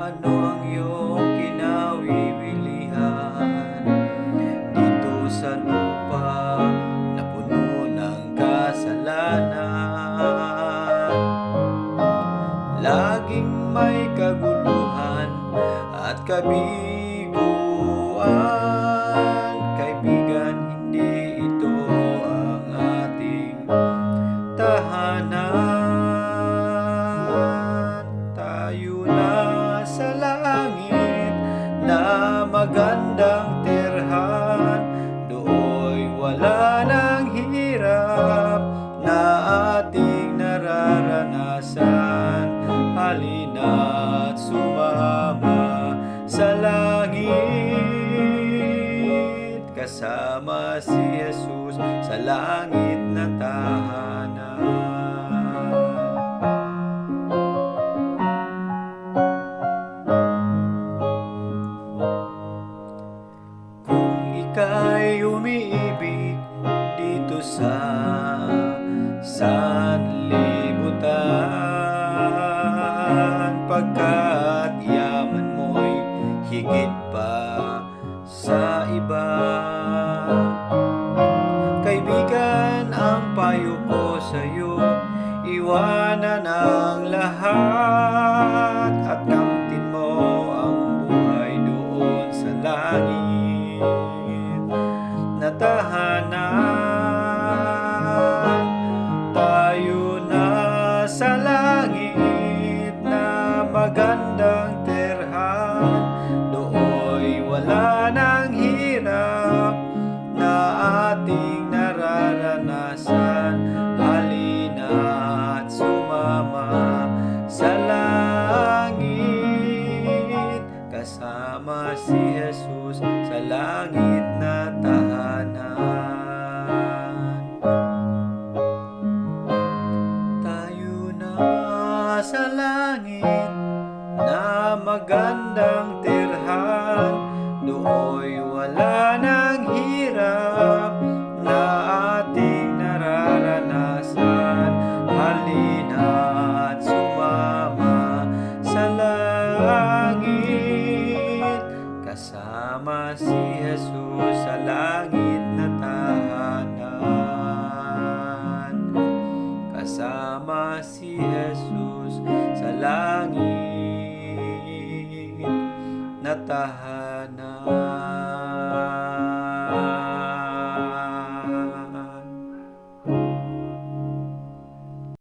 Ano ang iyong kinawiwilihan dito sa lupa na puno ng kasalanan? Laging may kaguluhan at kabiguan. Kaibigan, hindi ito ang ating tahanan. Tayo na sa langit na magandang tirhan. Do'y wala nang hirap na ating nararanasan. Halina't sumama sa langit, kasama si Jesus sa langit na tahanan. Kung ika'y umiibig dito sa sanlibutan, pagkat yaman mo'y higit pa sa iba. Kaibigan, ang payo ko sa'yo, iwanan ang lahat at kamtin mo ang buhay doon sa langit na tahanan. Tayo na sa langit na magandang tirhan. Do'y wala nang hirap na ating nararanasan. Halina't sumama sa langit, kasama si Jesus sa langit na tahanan. Tayo na sa langit na magandang tirhan. Do'y wala nang hirap na ating nararanasan. Halina't sumama sa langit, kasama si Jesus sa langit na tahanan. Kasama si Jesus sa langit na tahanan.